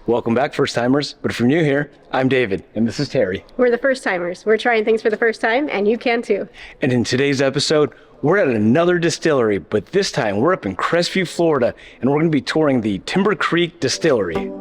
Welcome back, first timers. But if you're new here, I'm David, and this is Terry. We're the first timers. We're trying things for the first time, and you can too. And in today's episode, we're at another distillery, but this time we're up in Crestview, Florida, and we're going to be touring the Timber Creek Distillery.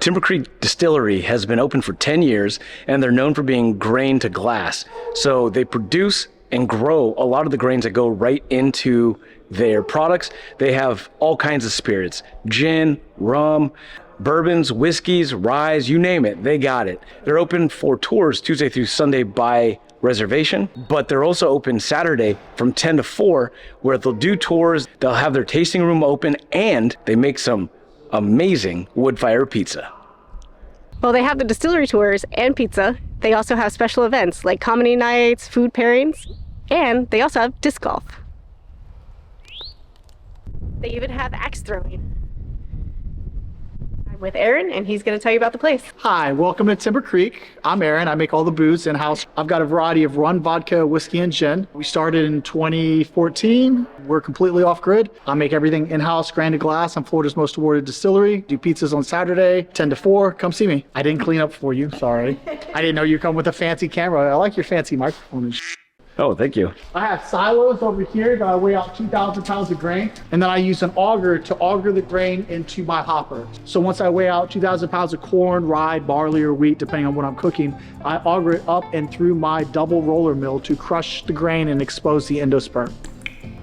Timber Creek Distillery has been open for 10 years, and they're known for being grain to glass. So they produce and grow a lot of the grains that go right into their products. They have all kinds of spirits, gin, rum, bourbons, whiskeys, rye, you name it, they got it. They're open for tours Tuesday through Sunday by reservation, but they're also open Saturday from 10 to 4, where they'll do tours, they'll have their tasting room open, and they make some amazing wood fire pizza. Well, they have the distillery tours and pizza. They also have special events like comedy nights, food pairings, and they also have disc golf. They even have axe throwing. I'm with Aaron, and he's going to tell you about the place. Hi, welcome to Timber Creek. I'm Aaron. I make all the booze in-house. I've got a variety of rum, vodka, whiskey, and gin. We started in 2014. We're completely off-grid. I make everything in-house, grain to glass. I'm Florida's most awarded distillery. Do pizzas on Saturday, 10 to 4. Come see me. I didn't clean up for you, sorry. I didn't know you come with a fancy camera. I like your fancy microphone and Oh, thank you. I have silos over here that I weigh out 2,000 pounds of grain, and then I use an auger to auger the grain into my hopper. So once I weigh out 2,000 pounds of corn, rye, barley, or wheat, depending on what I'm cooking, I auger it up and through my double roller mill to crush the grain and expose the endosperm.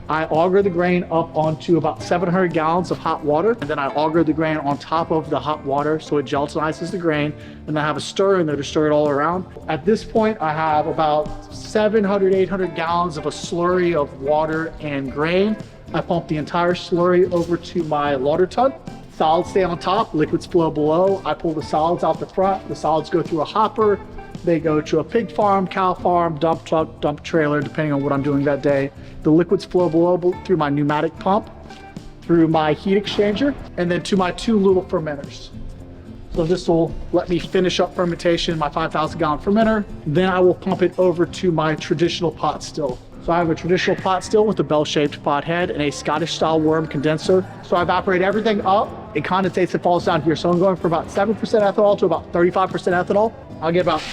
I auger the grain up onto about 700 gallons of hot water, and then I auger the grain on top of the hot water so it gelatinizes the grain, and I have a stirrer in there to stir it all around. At this point, I have about 700, 800 gallons of a slurry of water and grain. I pump the entire slurry over to my lauter tun. Solids stay on top, liquids flow below. I pull the solids out the front. The solids go through a hopper. They go to a pig farm, cow farm, dump truck, dump trailer, depending on what I'm doing that day. The liquids flow below through my pneumatic pump, through my heat exchanger, and then to my 2 little fermenters. So this will let me finish up fermentation, my 5,000 gallon fermenter. Then I will pump it over to my traditional pot still. So I have a traditional pot still with a bell-shaped pot head and a Scottish style worm condenser. So I evaporate everything up, it condensates and falls down here. So I'm going from about 7% ethanol to about 35% ethanol. I'll get about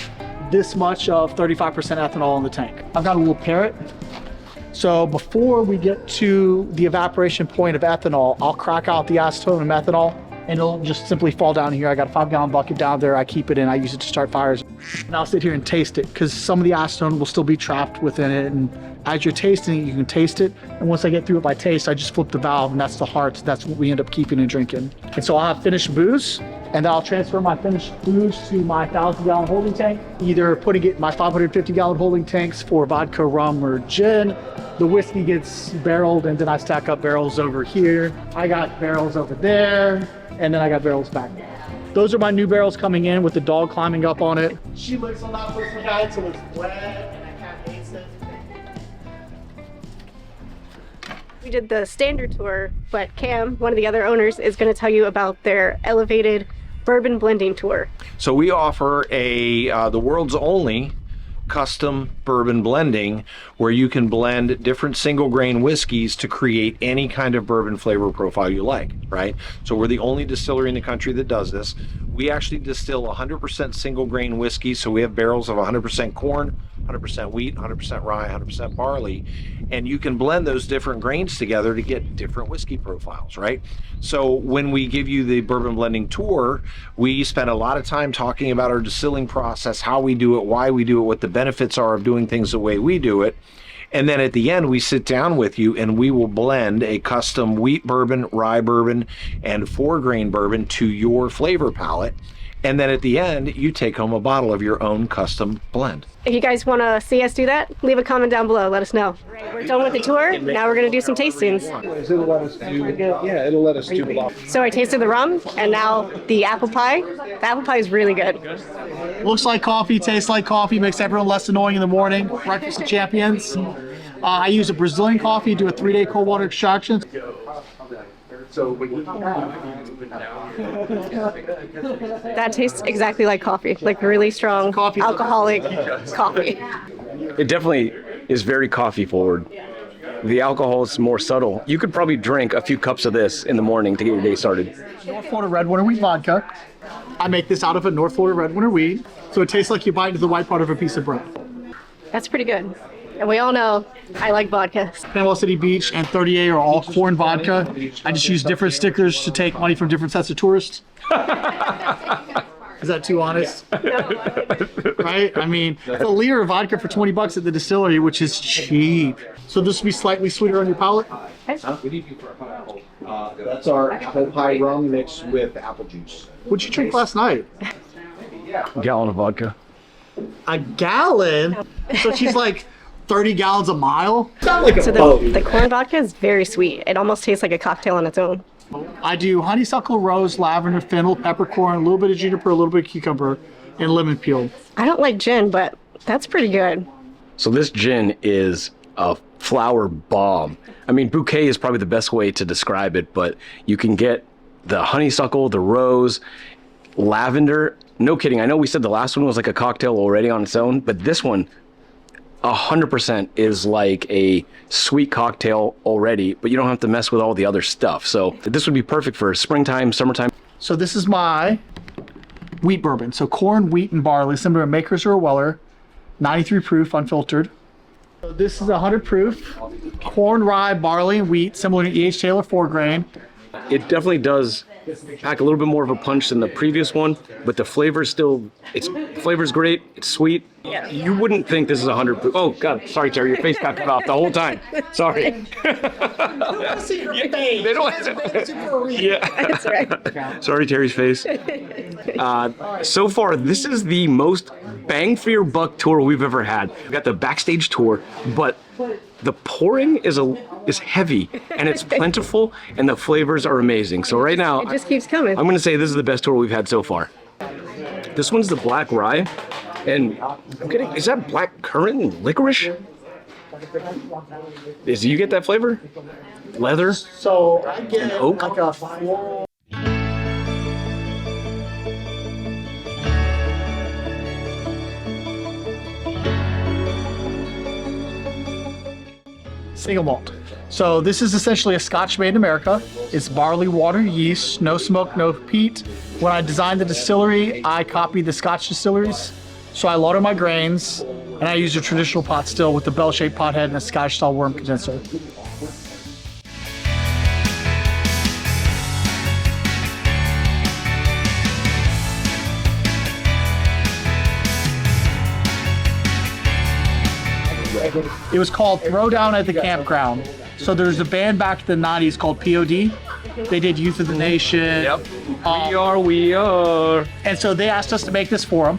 this much of 35% ethanol in the tank. I've got a little parrot. So before we get to the evaporation point of ethanol, I'll crack out the acetone and methanol, and it'll just simply fall down here. I got a 5-gallon bucket down there. I keep it in, I use it to start fires. And I'll sit here and taste it because some of the acetone will still be trapped within it. And as you're tasting it, you can taste it. And once I get through it by taste, I just flip the valve, and that's the heart. That's what we end up keeping and drinking. And so I'll have finished booze, and then I'll transfer my finished booze to my 1,000-gallon holding tank, either putting it in my 550-gallon holding tanks for vodka, rum, or gin. The whiskey gets barreled, and then I stack up barrels over here. I got barrels over there, and then I got barrels back there. Those are my new barrels coming in with the dog climbing up on it. She licks on that whiskey head, so it's wet, and I can't taste it. We did the standard tour, but Cam, one of the other owners, is going to tell you about their elevated bourbon blending tour. So we offer the world's only custom bourbon blending where you can blend different single grain whiskeys to create any kind of bourbon flavor profile you like, right? So we're the only distillery in the country that does this. We actually distill 100% single grain whiskey, so we have barrels of 100% corn, 100% wheat, 100% rye, 100% barley, and you can blend those different grains together to get different whiskey profiles, right? So when we give you the bourbon blending tour, we spend a lot of time talking about our distilling process, how we do it, why we do it, what the benefits are of doing things the way we do it. And then at the end, we sit down with you and we will blend a custom wheat bourbon, rye bourbon, and 4-grain bourbon to your flavor palette. And then at the end, you take home a bottle of your own custom blend. If you guys want to see us do that, leave a comment down below. Let us know. We're done with the tour. Now we're going to do some tastings. It'll let us do, yeah, it'll let us do. So I tasted the rum, and now the apple pie. The apple pie is really good. Looks like coffee, tastes like coffee, makes everyone less annoying in the morning. Breakfast of champions. I use a Brazilian coffee, do a 3-day cold water extraction. That tastes exactly like coffee, like really strong, alcoholic coffee. It definitely is very coffee forward. The alcohol is more subtle. You could probably drink a few cups of this in the morning to get your day started. North Florida Red Winter Wheat vodka. I make this out of a North Florida Red Winter Wheat, so it tastes like you bite into the white part of a piece of bread. That's pretty good. And we all know I like vodka. Panama City Beach and 30A are all corn vodka. I just use different stickers to take money from different sets of tourists. Is that too honest? Right? I mean, it's a liter of vodka for 20 bucks at the distillery, which is cheap. So this will be slightly sweeter on your palate. That's our apple pie rum mixed with apple juice. What'd you drink last night? A gallon of vodka. A gallon? So she's like 30 gallons a mile? So the corn vodka is very sweet. It almost tastes like a cocktail on its own. I do honeysuckle, rose, lavender, fennel, peppercorn, a little bit of juniper, a little bit of cucumber, and lemon peel. I don't like gin, but that's pretty good. So this gin is a flower bomb. I mean, bouquet is probably the best way to describe it, but you can get the honeysuckle, the rose, lavender. No kidding. I know we said the last one was like a cocktail already on its own, but this one 100% is like a sweet cocktail already, but you don't have to mess with all the other stuff. So this would be perfect for springtime, summertime. So this is my wheat bourbon. So corn, wheat, and barley, similar to Makers or a Weller, 93 proof, unfiltered. So this is 100 proof, corn, rye, barley, and wheat, similar to E.H. Taylor 4 grain. It definitely does pack a little bit more of a punch than the previous one, but the flavor's still, flavor's great, it's sweet. Yeah. You wouldn't think this is 100 proof. Oh God, sorry Terry, your face got cut off the whole time. Sorry. They don't Yeah. That's right. Sorry, Terry's face. So far, this is the most bang for your buck tour we've ever had. We've got the backstage tour, but the pouring is heavy and it's plentiful and the flavors are amazing. So right now, It just keeps coming. I'm gonna say this is the best tour we've had so far. This one's the black rye, and I'm getting, is that black currant and licorice? You get that flavor? Leather? So I get oak? like a floral. Single malt. So this is essentially a Scotch made in America. It's barley, water, yeast, no smoke, no peat. When I designed the distillery, I copied the Scotch distilleries. So I lauter my grains, and I use a traditional pot still with the bell-shaped pot head and a Scotch-style worm condenser. It was called Throwdown at the Campground. So there's a band back in the 90s called POD. They did Youth of the Nation. Yep. We are. And so they asked us to make this for them.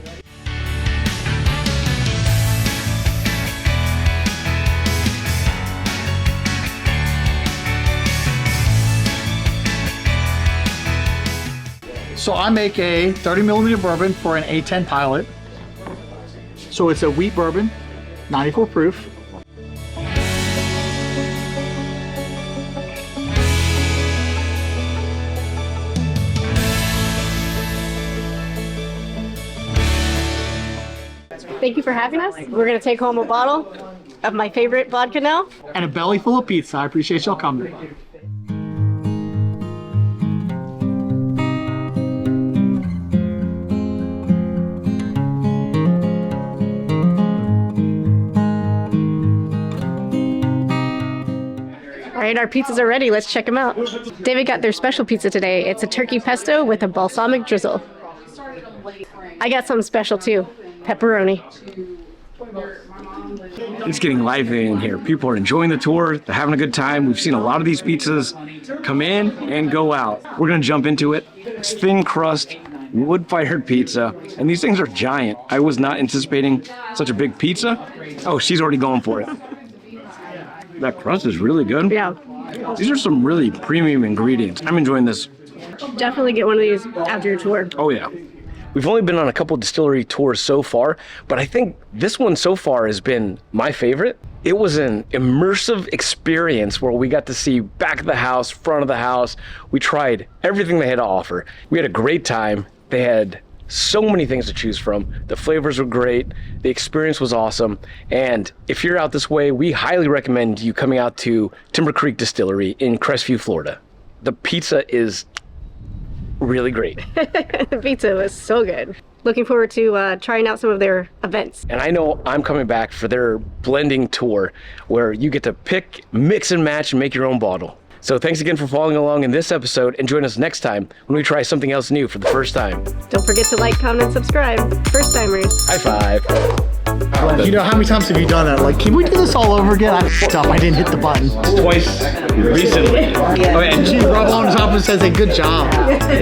So I make a 30 millimeter bourbon for an A10 pilot. So it's a wheat bourbon, 94 proof. Thank you for having us. We're going to take home a bottle of my favorite vodka now. And a belly full of pizza. I appreciate y'all coming. All right, our pizzas are ready. Let's check them out. David got their special pizza today. It's a turkey pesto with a balsamic drizzle. I got something special too. Pepperoni. It's getting lively in here. People are enjoying the tour. They're having a good time. We've seen a lot of these pizzas come in and go out. We're going to jump into it. It's thin crust, wood-fired pizza, and these things are giant. I was not anticipating such a big pizza. Oh, she's already going for it. That crust is really good. Yeah. These are some really premium ingredients. I'm enjoying this. Definitely get one of these after your tour. Oh, yeah. We've only been on a couple distillery tours so far, but I think this one so far has been my favorite. It was an immersive experience where we got to see back of the house, front of the house. We tried everything they had to offer. We had a great time. They had so many things to choose from. The flavors were great. The experience was awesome. And if you're out this way, we highly recommend you coming out to Timber Creek Distillery in Crestview, Florida. The pizza is really great. The pizza was so good. Looking forward to trying out some of their events. And I know I'm coming back for their blending tour where you get to pick, mix and match and make your own bottle. So thanks again for following along in this episode, and join us next time when we try something else new for the first time. Don't forget to like, comment, subscribe. First timers. High five. You know, how many times have you done that? Like, can we do this all over again? I f***ed up. I didn't hit the button. Twice recently. And she rub on top and says, hey, good job.